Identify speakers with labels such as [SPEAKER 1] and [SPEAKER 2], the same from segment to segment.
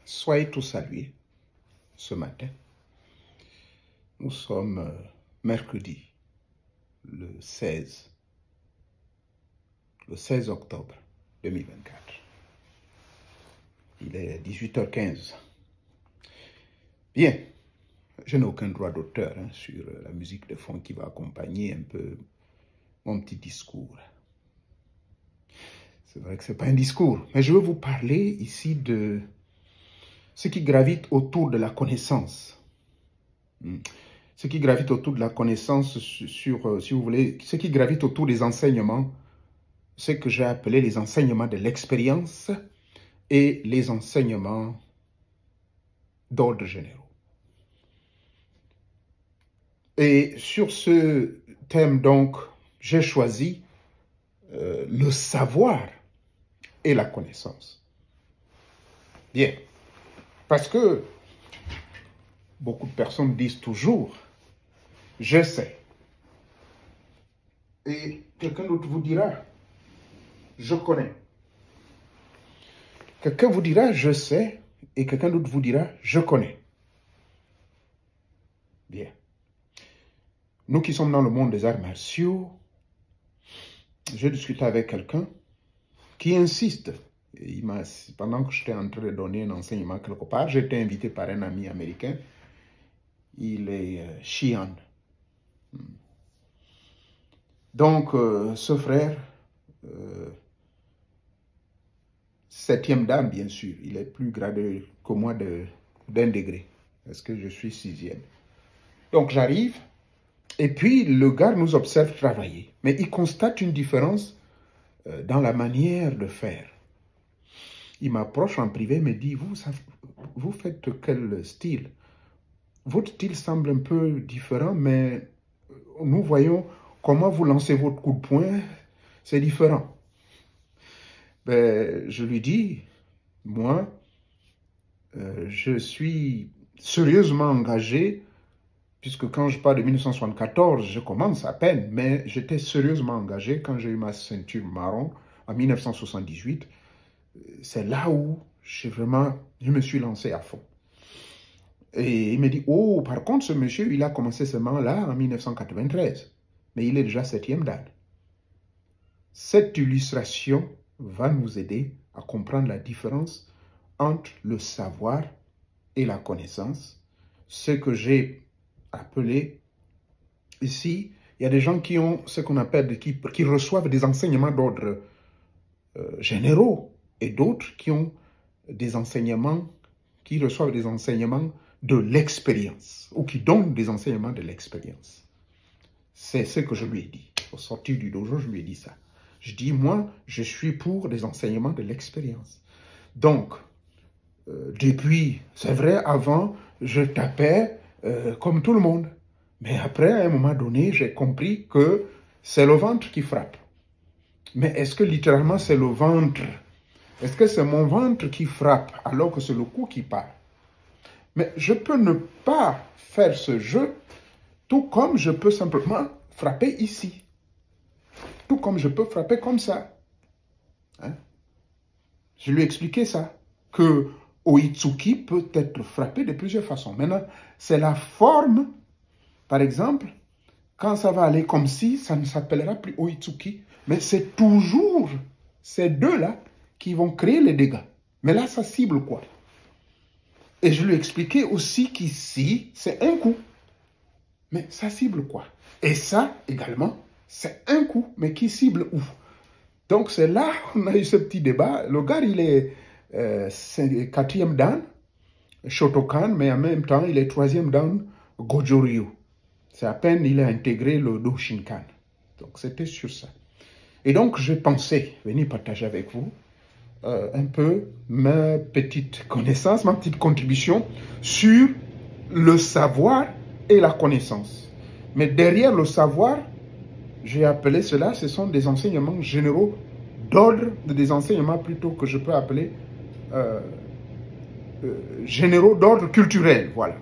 [SPEAKER 1] Soyez tous salués ce matin. Nous sommes mercredi, le 16 octobre 2024. Il est 18h15. Bien, je n'ai aucun droit d'auteur sur la musique de fond qui va accompagner un peu mon petit discours. C'est vrai que ce n'est pas un discours, mais je veux vous parler ici de ce qui gravite autour de la connaissance. Ce qui gravite autour de la connaissance sur, si vous voulez, ce qui gravite autour des enseignements, ce que j'ai appelé les enseignements de l'expérience et les enseignements d'ordre généraux. Et sur ce thème, donc, j'ai choisi le savoir et la connaissance. Bien, parce que beaucoup de personnes disent toujours « je sais ». Et quelqu'un d'autre vous dira « je connais ». Quelqu'un vous dira « je sais » et quelqu'un d'autre vous dira « je connais ». Bien. Nous qui sommes dans le monde des arts martiaux, j'ai discuté avec quelqu'un qui insiste. Pendant que j'étais en train de donner un enseignement quelque part, j'ai été invité par un ami américain. Il est Shihan. Donc, ce frère, 7e dan, bien sûr, il est plus gradé que moi d'un degré, parce que je suis 6e. Donc, j'arrive, et puis le gars nous observe travailler, mais il constate une différence dans la manière de faire. Il m'approche en privé, me dit, vous faites quel style? Votre style semble un peu différent, mais nous voyons comment vous lancez votre coup de poing, c'est différent. Ben, je lui dis, moi, je suis sérieusement engagé, puisque quand je parle de 1974, je commence à peine, mais j'étais sérieusement engagé quand j'ai eu ma ceinture marron en 1978. C'est là où je me suis lancé à fond. Et il me dit, oh, par contre, ce monsieur, il a commencé seulement là en 1993, mais il est déjà 7e dan. Cette illustration va nous aider à comprendre la différence entre le savoir et la connaissance. Ce que j'ai appelé ici, il y a des gens qui ont ce qu'on appelle, qui reçoivent des enseignements d'ordre généraux et d'autres qui ont des enseignements, qui reçoivent des enseignements de l'expérience ou qui donnent des enseignements de l'expérience. C'est ce que je lui ai dit. Au sortir du dojo, je lui ai dit ça. Je dis, moi, je suis pour des enseignements de l'expérience. Donc, depuis, c'est vrai, avant, je tapais comme tout le monde. Mais après, à un moment donné, j'ai compris que c'est le ventre qui frappe. Mais est-ce que littéralement c'est le ventre? Est-ce que c'est mon ventre qui frappe alors que c'est le cou qui part? Mais je peux ne pas faire ce jeu, tout comme je peux simplement frapper ici. Tout comme je peux frapper comme ça. Je lui ai expliqué ça, que Oitsuki peut être frappé de plusieurs façons. Maintenant, c'est la forme, par exemple, quand ça va aller comme si, ça ne s'appellera plus Oitsuki, mais c'est toujours ces deux-là qui vont créer les dégâts. Mais là, ça cible quoi? Et je lui ai expliqué aussi qu'ici, c'est un coup. Mais ça cible quoi? Et ça, également, c'est un coup, mais qui cible où? Donc, c'est là qu'on a eu ce petit débat. Le gars, il est 4e dan, Shotokan, mais en même temps, il est 3e dan, Gojo-ryu. C'est à peine il a intégré le Doshinkan. Donc, c'était sur ça. Et donc, je pensais venir partager avec vous un peu ma petite connaissance, ma petite contribution sur le savoir et la connaissance. Mais derrière le savoir, j'ai appelé cela, ce sont des enseignements généraux d'ordre, des enseignements plutôt que je peux appeler généraux d'ordre culturel. Voilà.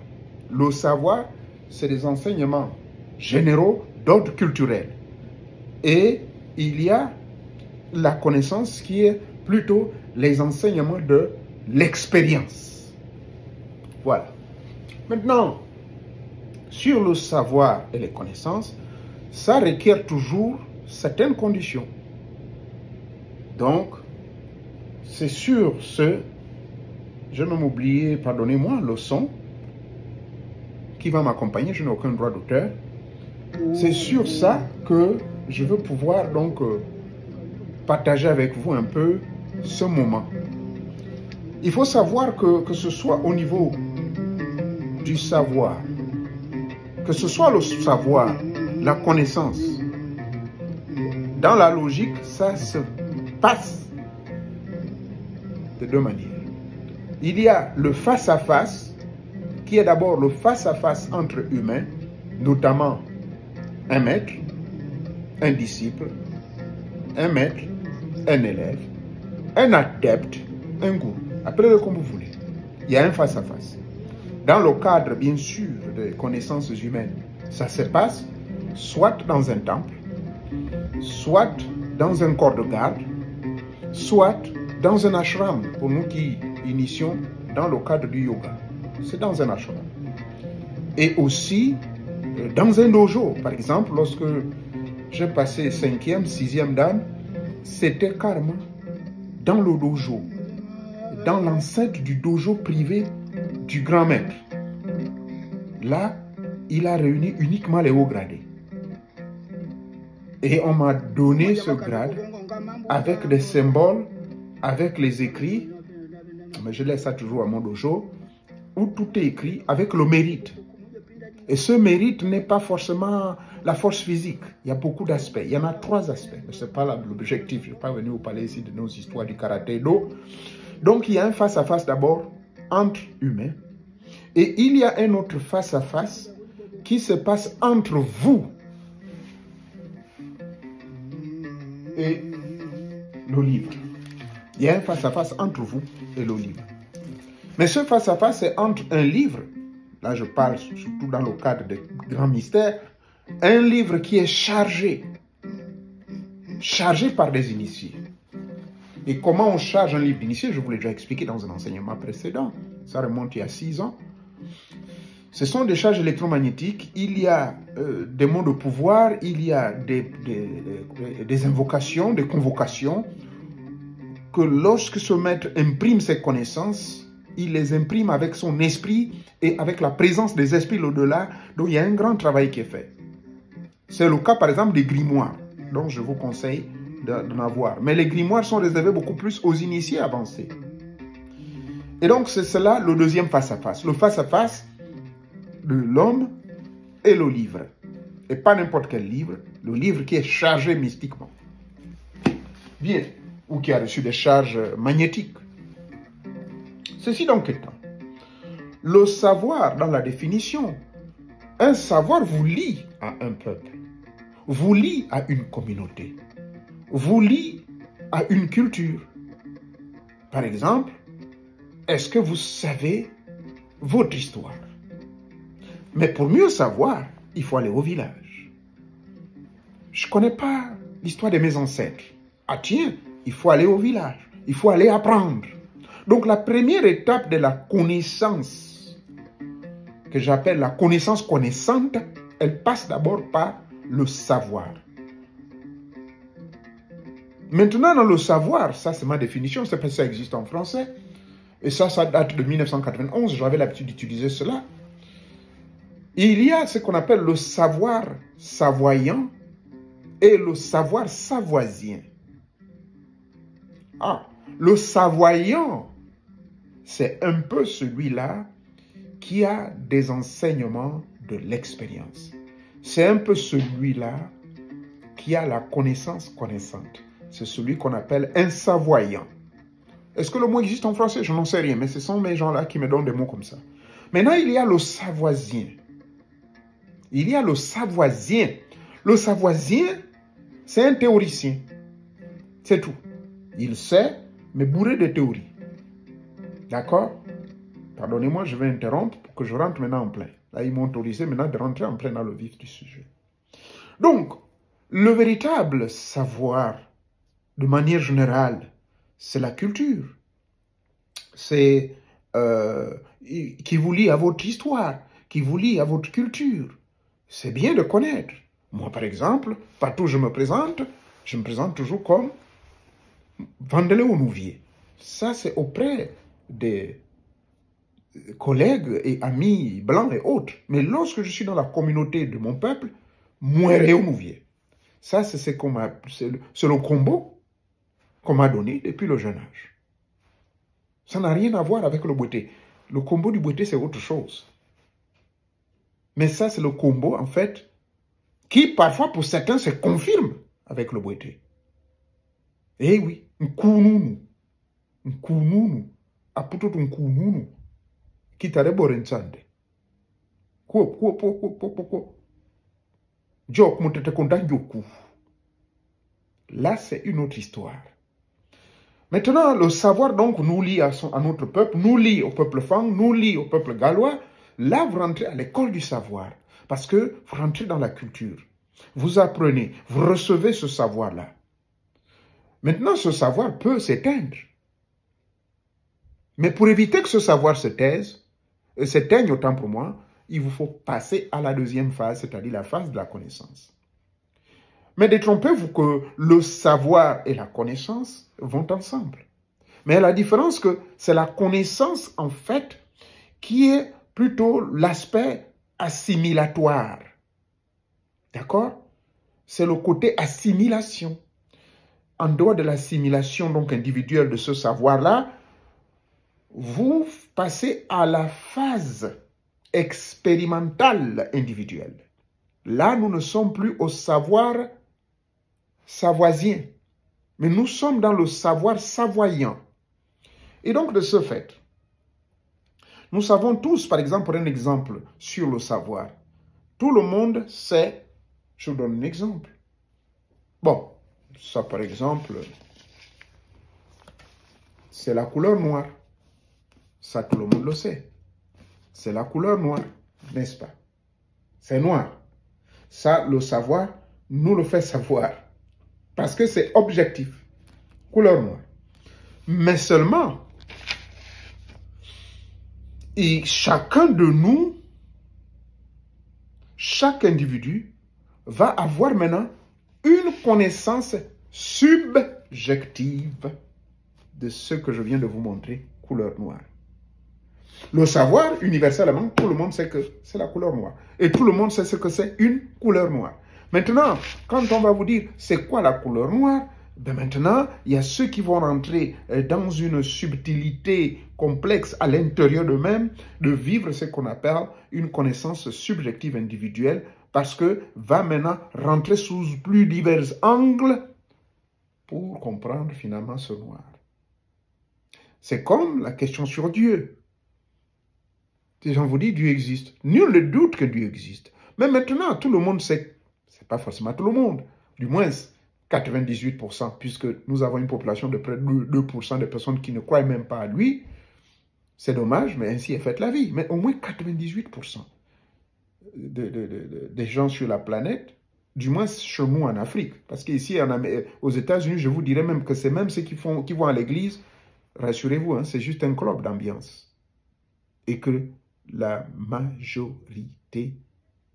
[SPEAKER 1] Le savoir, c'est des enseignements généraux d'ordre culturel. Et il y a la connaissance qui est plutôt les enseignements de l'expérience. Voilà. Maintenant, sur le savoir et les connaissances, ça requiert toujours certaines conditions. Donc, c'est sur ce, je ne m'oublier, pardonnez-moi, le son qui va m'accompagner, je n'ai aucun droit d'auteur. C'est sur ça que je veux pouvoir donc partager avec vous un peu ce moment. Il faut savoir que ce soit au niveau du savoir, que ce soit le savoir, la connaissance, dans la logique, ça se passe de deux manières. Il y a le face-à-face, qui est d'abord le face-à-face entre humains, notamment un maître, un disciple, un maître, un élève, un adepte, un gourou. Appelez-le comme vous voulez. Il y a un face-à-face. Dans le cadre, bien sûr, des connaissances humaines, ça se passe soit dans un temple, soit dans un corps de garde, soit dans un ashram, pour nous qui initions dans le cadre du yoga. C'est dans un ashram. Et aussi dans un dojo. Par exemple, lorsque j'ai passé 5e, 6e dan, c'était carrément dans le dojo, dans l'enceinte du dojo privé du grand maître. Là, il a réuni uniquement les hauts gradés. Et on m'a donné ce grade avec des symboles, avec les écrits, mais je laisse ça toujours à mon dojo, où tout est écrit avec le mérite. Et ce mérite n'est pas forcément la force physique. Il y a beaucoup d'aspects. Il y en a 3 aspects. Mais ce n'est pas l'objectif. Je ne suis pas venu vous parler ici de nos histoires du karaté-do. Donc, il y a un face-à-face d'abord entre humains. Et il y a un autre face-à-face qui se passe entre vous et le livre. Il y a un face-à-face entre vous et le livre. Mais ce face-à-face, c'est entre un livre, là je parle surtout dans le cadre des grands mystères, un livre qui est chargé par des initiés. Et comment on charge un livre d'initié, je vous l'ai déjà expliqué dans un enseignement précédent, ça remonte il y a 6 ans. Ce sont des charges électromagnétiques, il y a des mots de pouvoir, il y a des invocations, des convocations, que lorsque ce maître imprime ses connaissances, il les imprime avec son esprit et avec la présence des esprits au-delà. Donc il y a un grand travail qui est fait. C'est le cas par exemple des grimoires, donc je vous conseille d'en avoir. Mais les grimoires sont réservés beaucoup plus aux initiés avancés. Et donc c'est cela le deuxième face-à-face. Le face-à-face de l'homme et le livre. Et pas n'importe quel livre, le livre qui est chargé mystiquement. Bien, ou qui a reçu des charges magnétiques. Ceci donc étant, le savoir dans la définition, un savoir vous lie à un peuple, vous lie à une communauté, vous lie à une culture. Par exemple, est-ce que vous savez votre histoire? Mais pour mieux savoir, il faut aller au village. Je ne connais pas l'histoire de mes ancêtres. Ah tiens, il faut aller au village, il faut aller apprendre. Donc la première étape de la connaissance, que j'appelle la connaissance connaissante, elle passe d'abord par le savoir. Maintenant, dans le savoir, ça c'est ma définition, c'est parce que ça existe en français, et ça date de 1991, j'avais l'habitude d'utiliser cela. Il y a ce qu'on appelle le savoir savoyant et le savoir savoisien. Ah, le savoyant, c'est un peu celui-là qui a des enseignements de l'expérience. C'est un peu celui-là qui a la connaissance connaissante. C'est celui qu'on appelle un savoyant. Est-ce que le mot existe en français? Je n'en sais rien, mais ce sont mes gens-là qui me donnent des mots comme ça. Maintenant, il y a le savoisien. Il y a le savoisien. Le savoisien, c'est un théoricien. C'est tout. Il sait, mais bourré de théories. D'accord? Pardonnez-moi, je vais interrompre pour que je rentre maintenant en plein. Là, ils m'ont autorisé maintenant de rentrer en plein dans le vif du sujet. Donc, le véritable savoir, de manière générale, c'est la culture. C'est qui vous lie à votre histoire, qui vous lie à votre culture. C'est bien de connaître. Moi, par exemple, partout où je me présente toujours comme Vandele Onouvier. Ça, c'est auprès des collègues et amis blancs et autres. Mais lorsque je suis dans la communauté de mon peuple, Mouéré Onouvier. Ça, c'est le combo qu'on m'a donné depuis le jeune âge. Ça n'a rien à voir avec le Bouété. Le combo du Bouété, c'est autre chose. Mais ça, c'est le combo, en fait, qui, parfois, pour certains, se confirme avec le Bouété. Eh oui, Nkounounu, aputo Nkounounu, qui t'a borensande. Là, c'est une autre histoire. Maintenant, le savoir, donc, nous lie à notre peuple, nous lie au peuple Fang, nous lie au peuple gallois. Là, vous rentrez à l'école du savoir, parce que vous rentrez dans la culture. Vous apprenez, vous recevez ce savoir-là. Maintenant, ce savoir peut s'éteindre. Mais pour éviter que ce savoir s'éteigne autant pour moi, il vous faut passer à la deuxième phase, c'est-à-dire la phase de la connaissance. Mais détrompez-vous que le savoir et la connaissance vont ensemble. Mais la différence que c'est la connaissance, en fait, qui est plutôt l'aspect assimilatoire. D'accord? C'est le côté assimilation. En dehors de l'assimilation donc individuelle de ce savoir-là, vous passez à la phase expérimentale individuelle. Là, nous ne sommes plus au savoir savoisien, mais nous sommes dans le savoir savoyant. Et donc, de ce fait, nous savons tous, par exemple, pour un exemple sur le savoir, tout le monde sait, je vous donne un exemple. Bon, ça par exemple, c'est la couleur noire. Ça, tout le monde le sait. C'est la couleur noire, n'est-ce pas? C'est noir. Ça, le savoir nous le fait savoir. Parce que c'est objectif. Couleur noire. Mais seulement, et chacun de nous, chaque individu, va avoir maintenant une connaissance subjective de ce que je viens de vous montrer, couleur noire. Le savoir, universellement, tout le monde sait que c'est la couleur noire. Et tout le monde sait ce que c'est une couleur noire. Maintenant, quand on va vous dire c'est quoi la couleur noire, ben maintenant, il y a ceux qui vont rentrer dans une subtilité complexe à l'intérieur d'eux-mêmes de vivre ce qu'on appelle une connaissance subjective individuelle parce que va maintenant rentrer sous plus divers angles pour comprendre finalement ce noir. C'est comme la question sur Dieu. Les gens vous disent Dieu existe. Nul ne doute que Dieu existe. Mais maintenant, tout le monde sait, c'est pas forcément tout le monde, du moins 98%, puisque nous avons une population de près de 2% de personnes qui ne croient même pas à lui. C'est dommage, mais ainsi est faite la vie. Mais au moins 98% des gens sur la planète, du moins chez nous en Afrique, parce qu'ici aux États-Unis, je vous dirais même que c'est même ceux qui vont à l'église, rassurez-vous, hein, c'est juste un club d'ambiance. Et que la majorité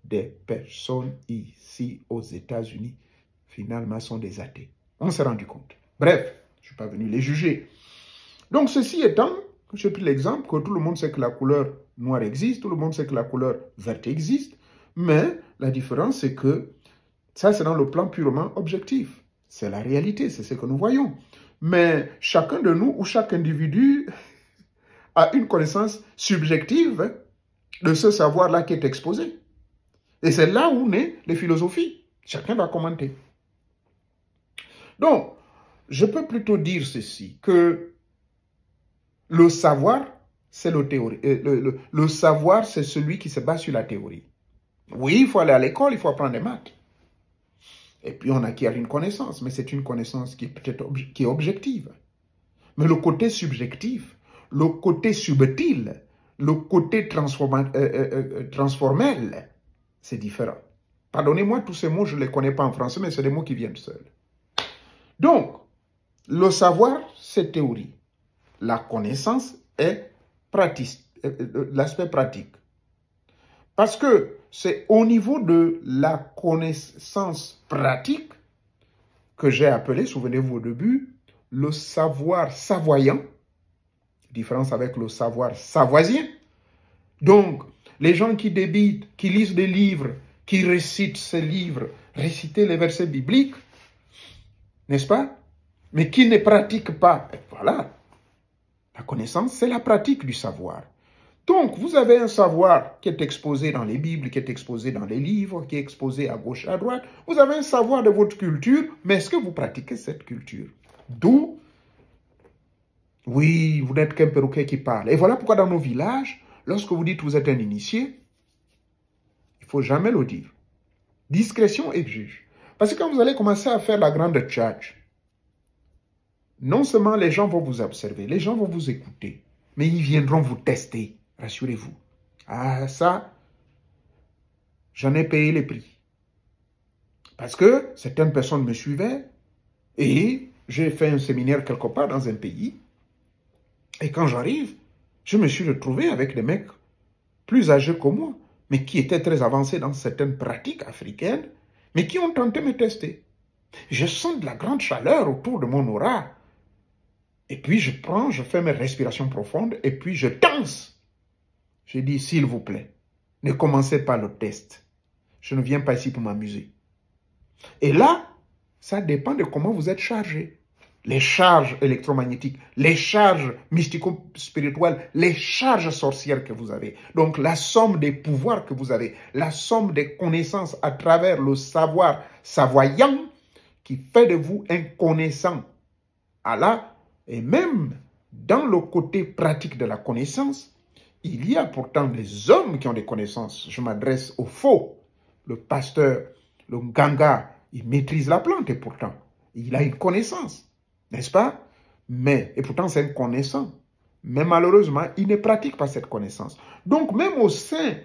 [SPEAKER 1] des personnes ici aux États-Unis, finalement, sont des athées. On s'est rendu compte. Bref, je ne suis pas venu les juger. Donc, ceci étant, j'ai pris l'exemple que tout le monde sait que la couleur noire existe, tout le monde sait que la couleur verte existe, mais la différence, c'est que ça, c'est dans le plan purement objectif. C'est la réalité, c'est ce que nous voyons. Mais chacun de nous ou chaque individu a une connaissance subjective de ce savoir-là qui est exposé. Et c'est là où naissent les philosophies. Chacun va commenter. Donc, je peux plutôt dire ceci, que le savoir, c'est le savoir, c'est celui qui se base sur la théorie. Oui, il faut aller à l'école, il faut apprendre des maths. Et puis on acquiert une connaissance, mais c'est une connaissance qui est peut-être objective. Mais le côté subjectif, le côté subtil, le côté transformel, c'est différent. Pardonnez-moi, tous ces mots, je ne les connais pas en français, mais c'est des mots qui viennent seuls. Donc, le savoir, c'est théorie. La connaissance est l'aspect pratique. Parce que c'est au niveau de la connaissance pratique que j'ai appelé, souvenez-vous au début, le savoir savoyant, différence avec le savoir savoisien. Donc, les gens qui débitent, qui lisent des livres, qui récitent ces livres, réciter les versets bibliques, n'est-ce pas? Mais qui ne pratiquent pas, voilà. La connaissance, c'est la pratique du savoir. Donc, vous avez un savoir qui est exposé dans les Bibles, qui est exposé dans les livres, qui est exposé à gauche, à droite. Vous avez un savoir de votre culture, mais est-ce que vous pratiquez cette culture? D'où, oui, vous n'êtes qu'un perroquet qui parle. Et voilà pourquoi dans nos villages, lorsque vous dites que vous êtes un initié, il ne faut jamais le dire. Discrétion exige. Parce que quand vous allez commencer à faire la grande tchatch, non seulement les gens vont vous observer, les gens vont vous écouter, mais ils viendront vous tester. Rassurez-vous. Ah, ça, j'en ai payé les prix. Parce que certaines personnes me suivaient et j'ai fait un séminaire quelque part dans un pays. Et quand j'arrive, je me suis retrouvé avec des mecs plus âgés que moi, mais qui étaient très avancés dans certaines pratiques africaines, mais qui ont tenté de me tester. Je sens de la grande chaleur autour de mon aura. Et puis je fais mes respirations profondes et puis je danse. Je dis, s'il vous plaît, ne commencez pas le test. Je ne viens pas ici pour m'amuser. Et là, ça dépend de comment vous êtes chargé. Les charges électromagnétiques, les charges mystico-spirituelles, les charges sorcières que vous avez. Donc la somme des pouvoirs que vous avez, la somme des connaissances à travers le savoir savoyant qui fait de vous un connaissant. Allah, et même dans le côté pratique de la connaissance, il y a pourtant des hommes qui ont des connaissances. Je m'adresse aux faux. Le pasteur, le ganga, il maîtrise la plante et pourtant, il a une connaissance. N'est-ce pas? Et pourtant, c'est un connaissant. Mais malheureusement, il ne pratique pas cette connaissance. Donc, même au sein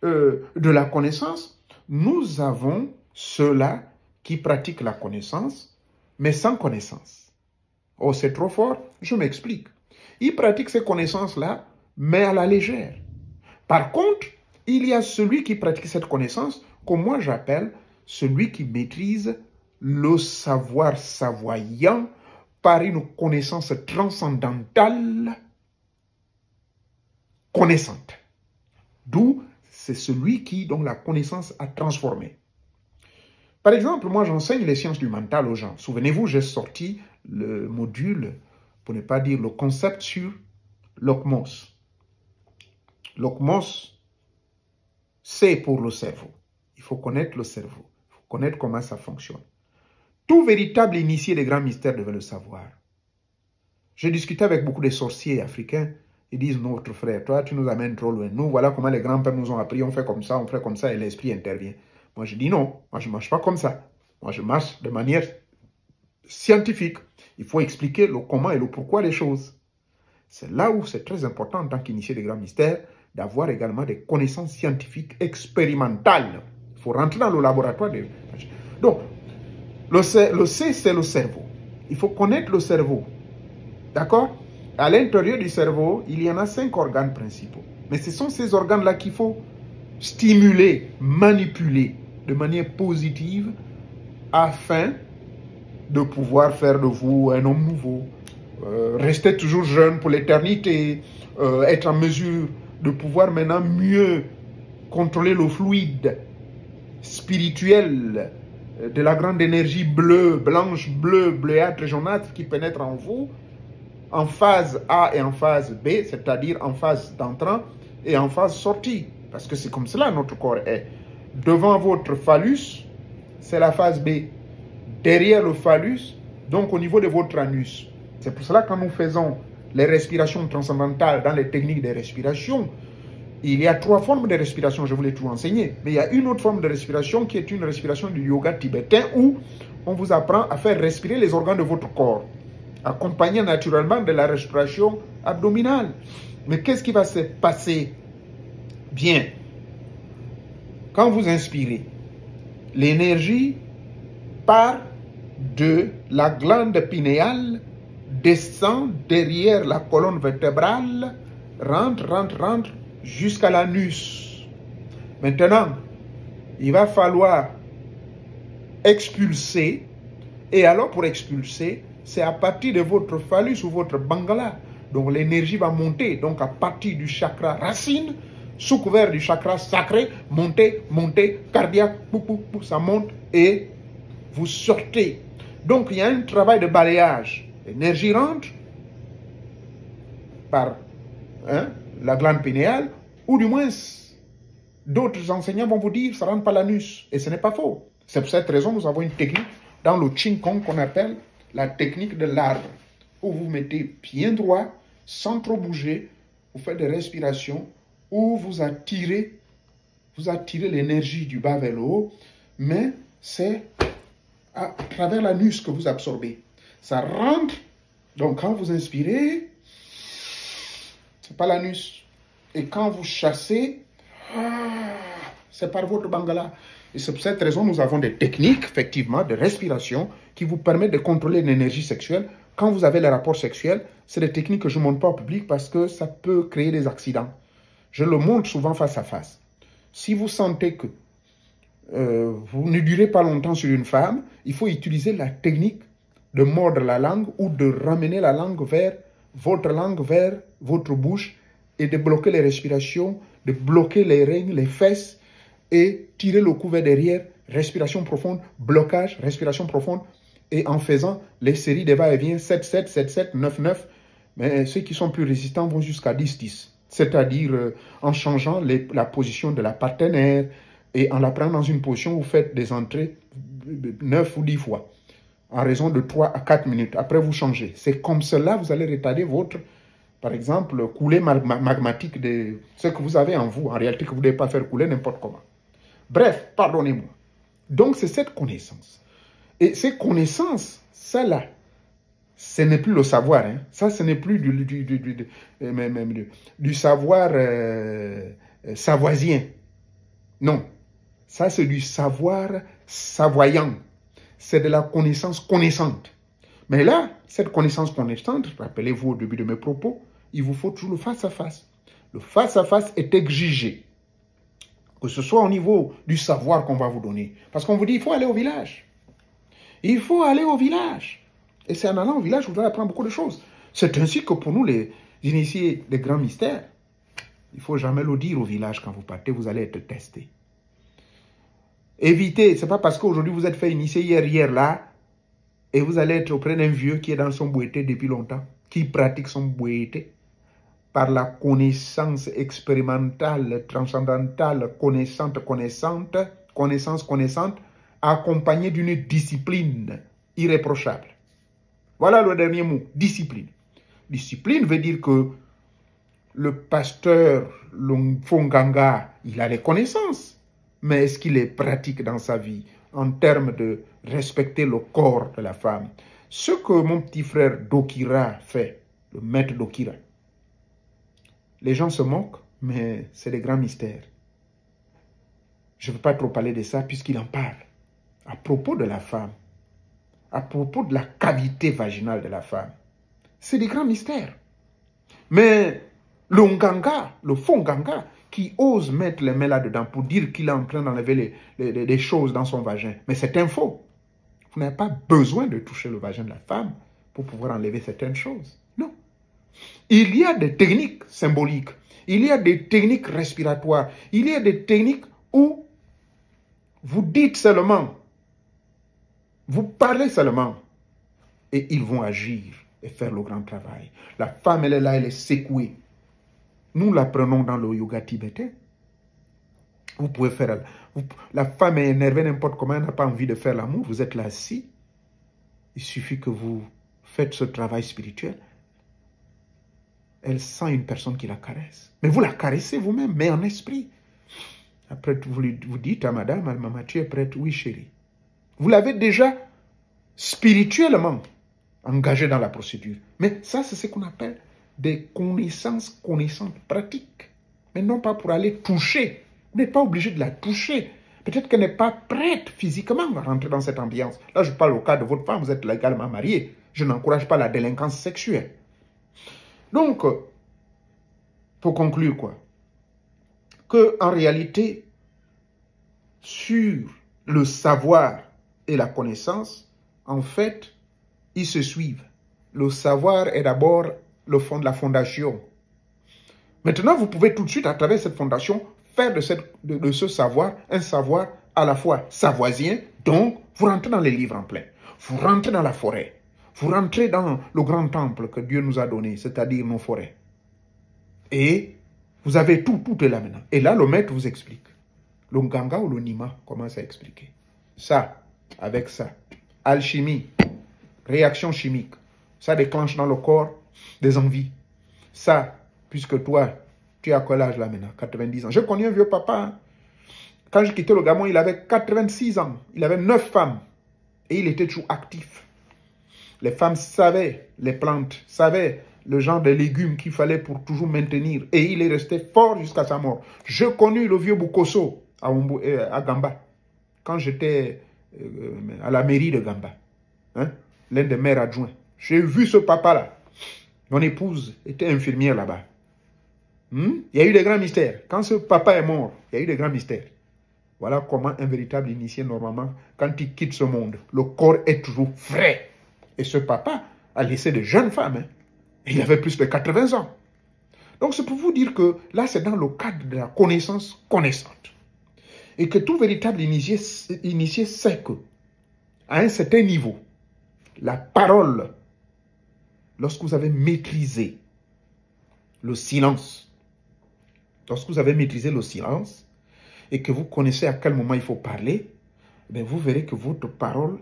[SPEAKER 1] de la connaissance, nous avons ceux-là qui pratiquent la connaissance, mais sans connaissance. Oh, c'est trop fort? Je m'explique. Ils pratiquent ces connaissances-là, mais à la légère. Par contre, il y a celui qui pratique cette connaissance, que moi j'appelle celui qui maîtrise le savoir savoyant par une connaissance transcendantale connaissante. D'où c'est celui dont la connaissance a transformé. Par exemple, moi j'enseigne les sciences du mental aux gens. Souvenez-vous, j'ai sorti le module, pour ne pas dire le concept sur l'OCMOS. L'OCMOS, c'est pour le cerveau. Il faut connaître le cerveau. Il faut connaître comment ça fonctionne. Tout véritable initié des grands mystères devait le savoir. J'ai discuté avec beaucoup de sorciers africains. Ils disent, notre frère, toi, tu nous amènes trop loin. Nous, voilà comment les grands-pères nous ont appris. On fait comme ça, et l'esprit intervient. Moi, je dis non. Moi, je ne marche pas comme ça. Moi, je marche de manière scientifique. Il faut expliquer le comment et le pourquoi des choses. C'est là où c'est très important, en tant qu'initié des grands mystères, d'avoir également des connaissances scientifiques expérimentales. Il faut rentrer dans le laboratoire. Donc, le C, c'est le cerveau. Il faut connaître le cerveau. D'accord? À l'intérieur du cerveau, il y en a 5 organes principaux. Mais ce sont ces organes-là qu'il faut stimuler, manipuler de manière positive afin de pouvoir faire de vous un homme nouveau. Rester toujours jeune pour l'éternité. Être en mesure de pouvoir maintenant mieux contrôler le fluide spirituel de la grande énergie bleue, blanche, bleue, bleuâtre, jaunâtre qui pénètre en vous, en phase A et en phase B, c'est-à-dire en phase d'entrant et en phase sortie. Parce que c'est comme cela notre corps est. Devant votre phallus, c'est la phase B. Derrière le phallus, donc au niveau de votre anus. C'est pour cela que quand nous faisons les respirations transcendantales dans les techniques de respiration, il y a 3 formes de respiration, je vous l'ai tout enseigné. Mais il y a une autre forme de respiration qui est une respiration du yoga tibétain où on vous apprend à faire respirer les organes de votre corps, accompagné naturellement de la respiration abdominale. Mais qu'est-ce qui va se passer? Bien, quand vous inspirez, l'énergie part de la glande pinéale, descend derrière la colonne vertébrale, rentre jusqu'à l'anus. Maintenant, il va falloir expulser. Et alors, pour expulser, c'est à partir de votre phallus ou votre bangala. Donc, l'énergie va monter. Donc, à partir du chakra racine, sous couvert du chakra sacré, monter, cardiaque, ça monte et vous sortez. Donc, il y a un travail de balayage. L'énergie rentre par la glande pénéale, ou du moins, d'autres enseignants vont vous dire ça rentre par l'anus. Et ce n'est pas faux. C'est pour cette raison que nous avons une technique dans le Qigong qu'on appelle la technique de l'arbre, où vous mettez bien droit, sans trop bouger, vous faites des respirations, où vous attirez l'énergie du bas vers le haut, mais c'est à travers l'anus que vous absorbez. Ça rentre, donc quand vous inspirez, c'est pas l'anus. Et quand vous chassez, c'est par votre bangala. Et c'est pour cette raison que nous avons des techniques, effectivement, de respiration qui vous permettent de contrôler l'énergie sexuelle. Quand vous avez les rapports sexuels, c'est des techniques que je ne montre pas au public parce que ça peut créer des accidents. Je le montre souvent face à face. Si vous sentez que vous ne durez pas longtemps sur une femme, il faut utiliser la technique de mordre la langue ou de ramener la langue vers votre bouche et de bloquer les respirations, de bloquer les reins, les fesses et tirer le cou vers derrière, respiration profonde, blocage, respiration profonde et en faisant les séries de va-et-vient 7-7, 7-7, 9-9, mais ceux qui sont plus résistants vont jusqu'à 10-10, c'est-à-dire en changeant la position de la partenaire et en la prenant dans une position où vous faites des entrées 9 ou 10 fois. En raison de 3 à 4 minutes. Après, vous changez. C'est comme cela, vous allez retarder votre, par exemple, coulée magmatique de ce que vous avez en vous. En réalité, que vous ne devez pas faire couler n'importe comment. Bref, pardonnez-moi. Donc, c'est cette connaissance. Et ces connaissances, ça-là, ce n'est plus le savoir. Hein. Ça, ce n'est plus du savoir savoisien. Non. Ça, c'est du savoir savoyant. C'est de la connaissance connaissante. Mais là, cette connaissance connaissante, rappelez-vous au début de mes propos, il vous faut toujours le face-à-face. Le face-à-face est exigé. Que ce soit au niveau du savoir qu'on va vous donner. Parce qu'on vous dit, il faut aller au village. Il faut aller au village. Et c'est en allant au village que vous allez apprendre beaucoup de choses. C'est ainsi que pour nous, les initiés des grands mystères, il ne faut jamais le dire au village quand vous partez, vous allez être testé. Évitez, ce n'est pas parce qu'aujourd'hui vous êtes fait initier hier là, et vous allez être auprès d'un vieux qui est dans son bouété depuis longtemps, qui pratique son bouété par la connaissance expérimentale, transcendantale, connaissante, accompagnée d'une discipline irréprochable. Voilà le dernier mot, discipline. Discipline veut dire que le pasteur Longfonganga, il a les connaissances. Mais est-ce qu'il les pratique dans sa vie en termes de respecter le corps de la femme? Ce que mon petit frère Dokira fait, le maître Dokira, les gens se moquent, mais c'est des grands mystères. Je ne veux pas trop parler de ça puisqu'il en parle. À propos de la femme, à propos de la cavité vaginale de la femme, c'est des grands mystères. Mais le Nganga, le faux Nganga, qui ose mettre les mains là-dedans pour dire qu'il est en train d'enlever des choses dans son vagin. Mais c'est un faux. Vous n'avez pas besoin de toucher le vagin de la femme pour pouvoir enlever certaines choses. Non. Il y a des techniques symboliques. Il y a des techniques respiratoires. Il y a des techniques où vous dites seulement, vous parlez seulement, et ils vont agir et faire le grand travail. La femme, elle est là, elle est secouée. Nous l'apprenons dans le yoga tibétain. Vous pouvez faire... la femme est énervée n'importe comment, elle n'a pas envie de faire l'amour. Vous êtes là assis. Il suffit que vous faites ce travail spirituel. Elle sent une personne qui la caresse. Mais vous la caressez vous-même, mais en esprit. Après, vous dites à madame, maman, tu es prête? Oui, chérie. Vous l'avez déjà spirituellement engagé dans la procédure. Mais ça, c'est ce qu'on appelle des connaissances pratiques. Mais non pas pour aller toucher. Vous n'êtes pas obligé de la toucher. Peut-être qu'elle n'est pas prête physiquement à rentrer dans cette ambiance. Là, je parle au cas de votre femme, vous êtes légalement marié. Je n'encourage pas la délinquance sexuelle. Donc, pour conclure quoi? Que en réalité, sur le savoir et la connaissance, en fait, ils se suivent. Le savoir est d'abord le fond de la fondation. Maintenant, vous pouvez tout de suite, à travers cette fondation, faire de ce savoir un savoir à la fois savoisien. Donc, vous rentrez dans les livres en plein. Vous rentrez dans la forêt. Vous rentrez dans le grand temple que Dieu nous a donné, c'est-à-dire nos forêts. Et vous avez tout est là maintenant. Et là, le maître vous explique. Le Nganga ou le Nima commence à expliquer. Ça, avec ça. Alchimie, réaction chimique. Ça déclenche dans le corps des envies. Ça, puisque toi, tu es à quel âge là maintenant? 90 ans. J'ai connu un vieux papa. Hein. Quand je quittais le Gabon, il avait 86 ans. Il avait 9 femmes. Et il était toujours actif. Les femmes savaient les plantes, savaient le genre de légumes qu'il fallait pour toujours maintenir. Et il est resté fort jusqu'à sa mort. Je connus le vieux Bukoso à Gamba. Quand j'étais à la mairie de Gamba. Hein, l'un des maires adjoints. J'ai vu ce papa-là. Mon épouse était infirmière là-bas. Il y a eu des grands mystères. Quand ce papa est mort, il y a eu des grands mystères. Voilà comment un véritable initié, normalement, quand il quitte ce monde, le corps est toujours frais. Et ce papa a laissé de jeunes femmes. Hein. Il avait plus de 80 ans. Donc c'est pour vous dire que là, c'est dans le cadre de la connaissance connaissante. Et que tout véritable initié sait que, à un certain niveau, la parole, lorsque vous avez maîtrisé le silence, et que vous connaissez à quel moment il faut parler, bien vous verrez que votre parole,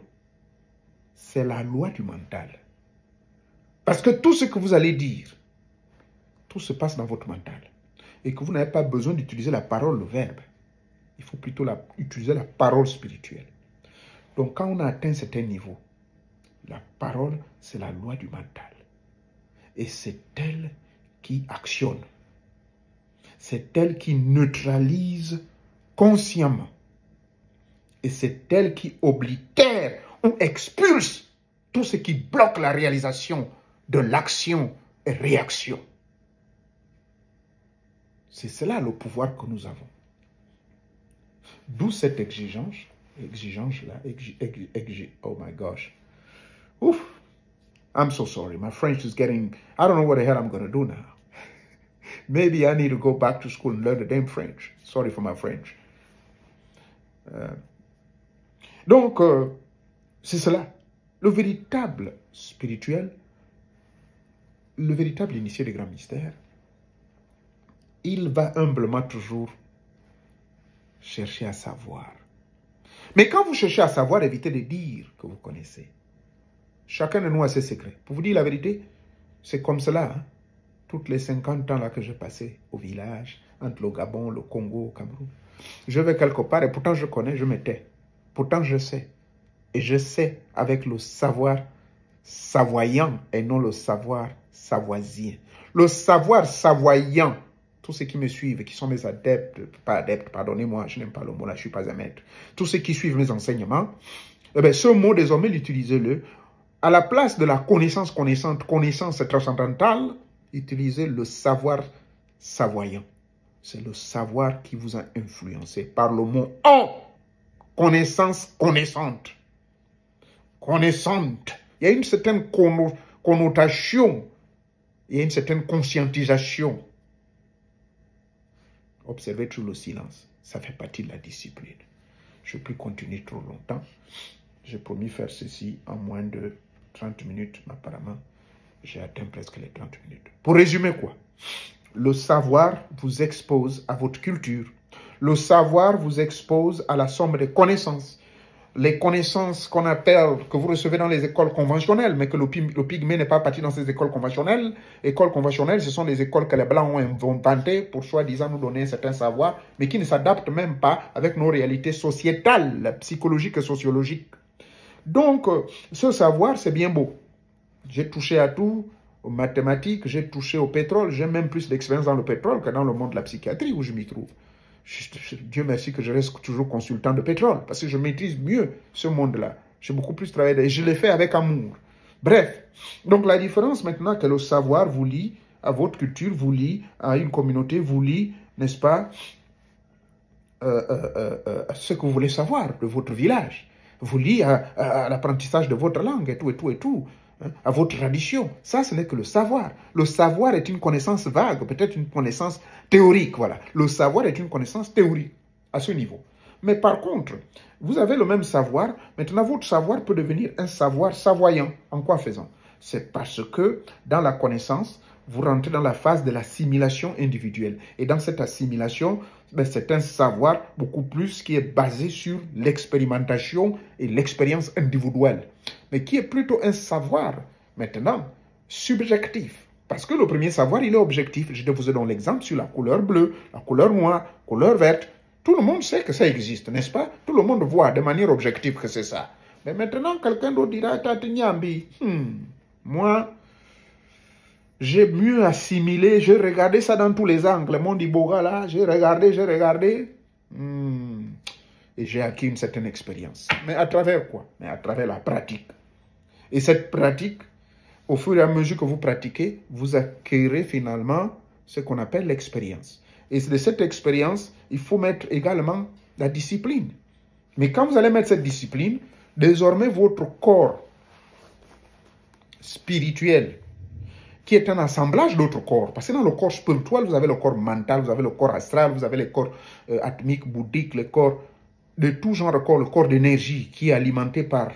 [SPEAKER 1] c'est la loi du mental. Parce que tout ce que vous allez dire, tout se passe dans votre mental. Et que vous n'avez pas besoin d'utiliser la parole, le verbe. Il faut plutôt utiliser la parole spirituelle. Donc quand on a atteint un certain niveau, la parole, c'est la loi du mental. Et c'est elle qui actionne. C'est elle qui neutralise consciemment. Et c'est elle qui oblitère ou expulse tout ce qui bloque la réalisation de l'action et réaction. C'est cela le pouvoir que nous avons. D'où cette exigence-là, oh my gosh. Oof. I'm so sorry. My French is getting, I don't know what the hell I'm going to do now. Maybe I need to go back to school and learn the damn French. Sorry for my French. Donc, c'est cela. Le véritable spirituel, le véritable initié des grands mystères, il va humblement toujours chercher à savoir. Mais quand vous cherchez à savoir, évitez de dire que vous connaissez. Chacun de nous a ses secrets. Pour vous dire la vérité, c'est comme cela. Hein? Toutes les 50 ans là que j'ai passé au village, entre le Gabon, le Congo, le Cameroun, je vais quelque part et pourtant je connais, je me tais. Pourtant je sais. Et je sais avec le savoir savoyant et non le savoir savoisien. Le savoir savoyant, tous ceux qui me suivent et qui sont mes adeptes, pas adeptes, pardonnez-moi, je n'aime pas le mot là, je ne suis pas un maître. Tous ceux qui suivent mes enseignements, eh bien, ce mot désormais, l'utilisez-le. À la place de la connaissance connaissante, connaissance transcendantale, utilisez le savoir savoyant. C'est le savoir qui vous a influencé par le mot « oh ». Connaissance connaissante. Connaissante. Il y a une certaine connotation. Il y a une certaine conscientisation. Observez tout le silence. Ça fait partie de la discipline. Je ne peux plus continuer trop longtemps. J'ai promis faire ceci en moins de 30 minutes. Mais apparemment, j'ai atteint presque les 30 minutes. Pour résumer quoi? Le savoir vous expose à votre culture. Le savoir vous expose à la somme des connaissances. Les connaissances qu'on appelle, que vous recevez dans les écoles conventionnelles, mais que le pygmée n'est pas parti dans ces écoles conventionnelles. Écoles conventionnelles, ce sont des écoles que les Blancs ont inventées pour soi-disant nous donner un certain savoir, mais qui ne s'adaptent même pas avec nos réalités sociétales, psychologiques et sociologiques. Donc, ce savoir, c'est bien beau. J'ai touché à tout, aux mathématiques, j'ai touché au pétrole, j'ai même plus d'expérience dans le pétrole que dans le monde de la psychiatrie où je m'y trouve. Dieu merci que je reste toujours consultant de pétrole, parce que je maîtrise mieux ce monde-là. J'ai beaucoup plus travaillé et je l'ai fait avec amour. Bref, donc la différence maintenant que le savoir vous lie à votre culture, vous lie à une communauté, vous lie, n'est-ce pas, ce que vous voulez savoir de votre village, vous lie à l'apprentissage de votre langue et tout, et tout, et tout, hein, à votre tradition. Ça, ce n'est que le savoir. Le savoir est une connaissance vague, peut-être une connaissance théorique, voilà. Le savoir est une connaissance théorique à ce niveau. Mais par contre, vous avez le même savoir, maintenant votre savoir peut devenir un savoir savoyant. En quoi faisant? C'est parce que dans la connaissance, vous rentrez dans la phase de l'assimilation individuelle. Et dans cette assimilation, ben, c'est un savoir beaucoup plus qui est basé sur l'expérimentation et l'expérience individuelle. Mais qui est plutôt un savoir, maintenant, subjectif. Parce que le premier savoir, il est objectif. Je vous ai donné l'exemple sur la couleur bleue, la couleur noire, la couleur verte. Tout le monde sait que ça existe, n'est-ce pas? Tout le monde voit de manière objective que c'est ça. Mais maintenant, quelqu'un d'autre dira, moi, j'ai mieux assimilé, j'ai regardé ça dans tous les angles. Mon Iboga là, j'ai regardé. Et j'ai acquis une certaine expérience. Mais à travers quoi? Mais à travers la pratique. Et cette pratique, au fur et à mesure que vous pratiquez, vous acquérez finalement ce qu'on appelle l'expérience. Et de cette expérience, il faut mettre également la discipline. Mais quand vous allez mettre cette discipline, désormais votre corps spirituel, qui est un assemblage d'autres corps. Parce que dans le corps spirituel, vous avez le corps mental, vous avez le corps astral, vous avez le corps atmique, bouddhique, le corps de tout genre de corps, le corps d'énergie qui est alimenté par,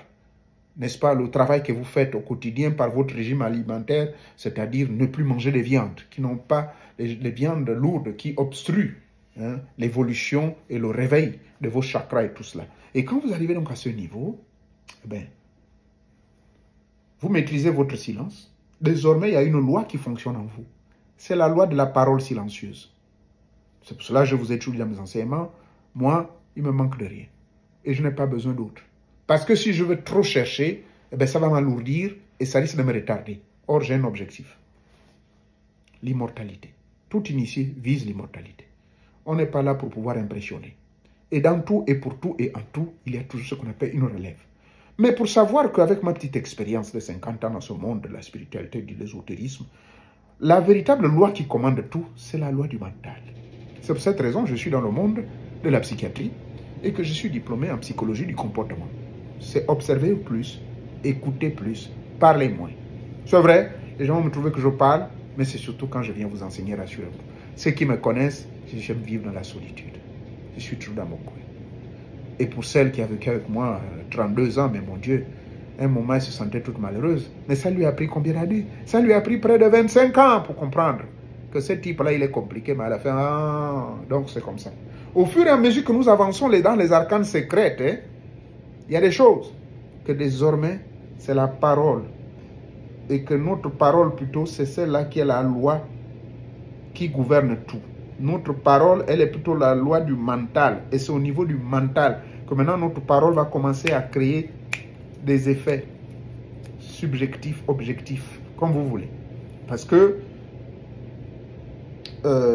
[SPEAKER 1] n'est-ce pas, le travail que vous faites au quotidien par votre régime alimentaire, c'est-à-dire ne plus manger des viandes, qui n'ont pas les viandes lourdes, qui obstruent hein, l'évolution et le réveil de vos chakras et tout cela. Et quand vous arrivez donc à ce niveau, eh bien, vous maîtrisez votre silence. Désormais, il y a une loi qui fonctionne en vous. C'est la loi de la parole silencieuse. C'est pour cela que je vous ai toujours dit dans mes enseignements, moi, il me manque de rien. Et je n'ai pas besoin d'autre. Parce que si je veux trop chercher, eh bien, ça va m'alourdir et ça risque de me retarder. Or, j'ai un objectif. L'immortalité. Tout initié vise l'immortalité. On n'est pas là pour pouvoir impressionner. Et dans tout et pour tout et en tout, il y a toujours ce qu'on appelle une relève. Mais pour savoir qu'avec ma petite expérience de 50 ans dans ce monde de la spiritualité et de l'ésotérisme, la véritable loi qui commande tout, c'est la loi du mental. C'est pour cette raison que je suis dans le monde de la psychiatrie et que je suis diplômé en psychologie du comportement. C'est observer plus, écouter plus, parler moins. C'est vrai, les gens vont me trouver que je parle, mais c'est surtout quand je viens vous enseigner, rassurez-vous. Ceux qui me connaissent, j'aime vivre dans la solitude. Je suis toujours dans mon coin. Et pour celle qui a vécu avec moi 32 ans, mais mon Dieu, un moment, elle se sentait toute malheureuse. Mais ça lui a pris combien d'années? Ça lui a pris près de 25 ans pour comprendre que ce type-là, il est compliqué, mais à la fin, ah, donc c'est comme ça. Au fur et à mesure que nous avançons dans les arcanes secrètes, hein, il y a des choses que désormais, c'est la parole. Et que notre parole, plutôt, c'est celle-là qui est la loi qui gouverne tout. Notre parole, elle est plutôt la loi du mental. Et c'est au niveau du mental que maintenant notre parole va commencer à créer des effets subjectifs, objectifs, comme vous voulez. Parce que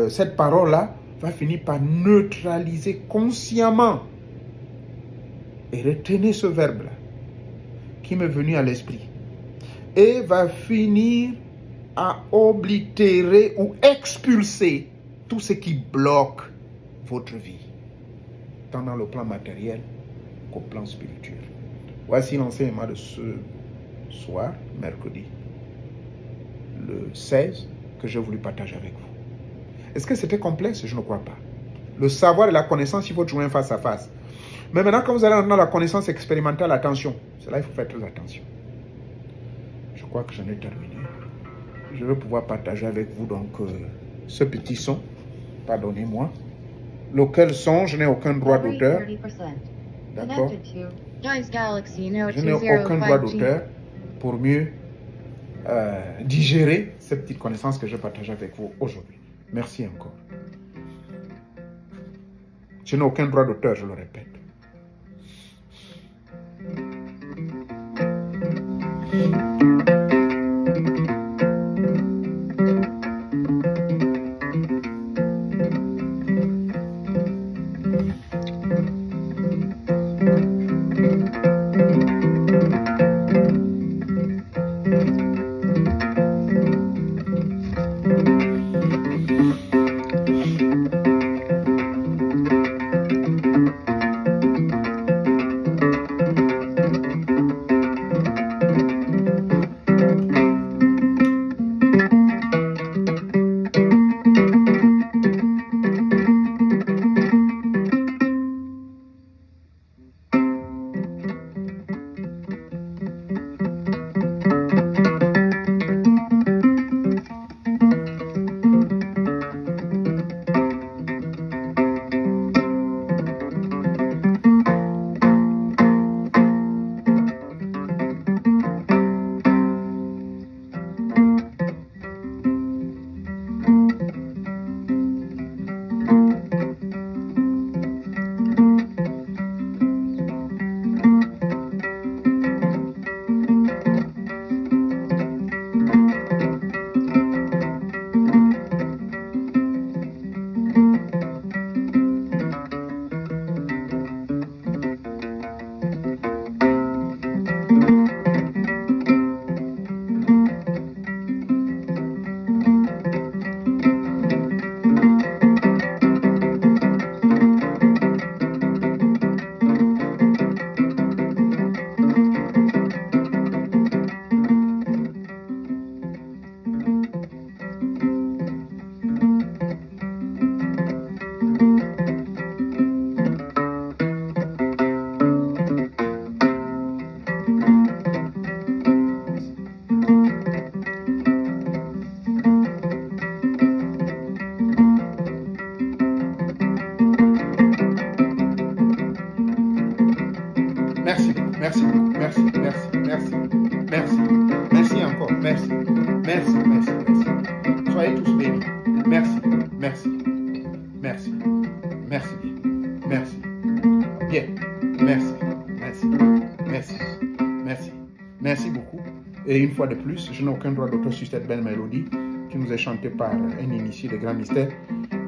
[SPEAKER 1] cette parole-là va finir par neutraliser consciemment. Et retenez ce verbe-là qui m'est venu à l'esprit. Et va finir à oblitérer ou expulser tout ce qui bloque votre vie, tant dans le plan matériel qu'au plan spirituel. Voici l'enseignement de ce soir, mercredi, le 16, que j'ai voulu partager avec vous. Est-ce que c'était complexe? Je ne crois pas. Le savoir et la connaissance, il faut jouer face à face. Mais maintenant, quand vous allez dans la connaissance expérimentale, attention, c'est là il faut faire très attention. Je crois que j'en ai terminé. Je vais pouvoir partager avec vous donc ce petit son. Pardonnez-moi. Lequel son, je n'ai aucun droit d'auteur. D'accord. Je n'ai aucun droit d'auteur pour mieux digérer cette petite connaissance que je partage avec vous aujourd'hui. Merci encore. Je n'ai aucun droit d'auteur, je le répète. Merci beaucoup. Merci, merci, merci, merci. Merci encore. Merci. Merci, merci, merci. Soyez tous bénis. Merci, merci, merci, merci, merci. Bien, merci, merci, merci, merci, merci beaucoup. Et une fois de plus, je n'ai aucun droit d'auteur sur cette belle mélodie qui nous est chantée par un initié de grands mystères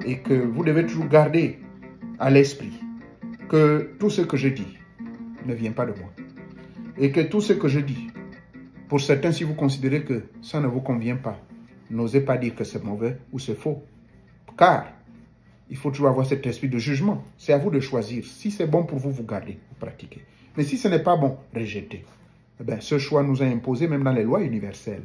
[SPEAKER 1] et que vous devez toujours garder à l'esprit que tout ce que je dis ne vient pas de moi. Et que tout ce que je dis, pour certains, si vous considérez que ça ne vous convient pas, n'osez pas dire que c'est mauvais ou c'est faux. Car il faut toujours avoir cet esprit de jugement. C'est à vous de choisir. Si c'est bon pour vous, vous gardez, vous pratiquez. Mais si ce n'est pas bon, rejetez. Eh bien, ce choix nous a imposé même dans les lois universelles.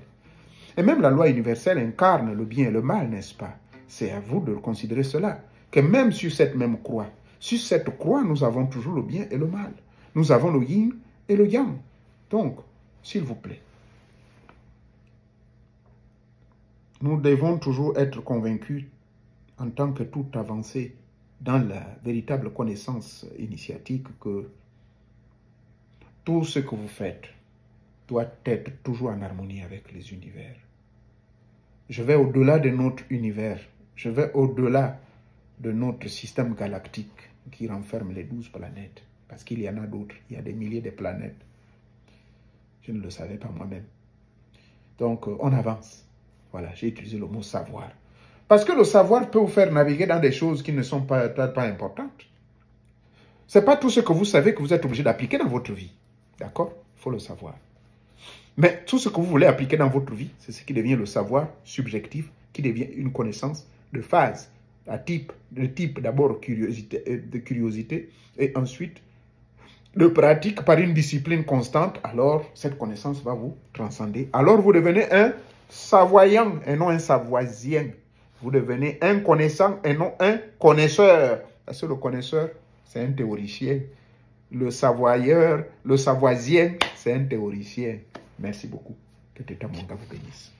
[SPEAKER 1] Et même la loi universelle incarne le bien et le mal, n'est-ce pas? C'est à vous de considérer cela. Que même sur cette même croix, sur cette croix, nous avons toujours le bien et le mal. Nous avons le yin et le yang. Donc, s'il vous plaît, nous devons toujours être convaincus en tant que toute avancée dans la véritable connaissance initiatique que tout ce que vous faites doit être toujours en harmonie avec les univers. Je vais au-delà de notre univers. Je vais au-delà de notre système galactique qui renferme les 12 planètes. Parce qu'il y en a d'autres. Il y a des milliers de planètes. Je ne le savais pas moi-même. Donc, on avance. Voilà, j'ai utilisé le mot savoir. Parce que le savoir peut vous faire naviguer dans des choses qui ne sont pas importantes. Ce n'est pas tout ce que vous savez que vous êtes obligé d'appliquer dans votre vie. D'accord? Il faut le savoir. Mais tout ce que vous voulez appliquer dans votre vie, c'est ce qui devient le savoir subjectif, qui devient une connaissance de phase, de type d'abord de curiosité, et ensuite de pratique par une discipline constante. Alors, cette connaissance va vous transcender. Alors, vous devenez un savoyant et non un savoisien. Vous devenez un connaissant et non un connaisseur. Parce que le connaisseur, c'est un théoricien. Le savoyeur, le savoisien, c'est un théoricien. Merci beaucoup. Que Teta Monga vous bénisse.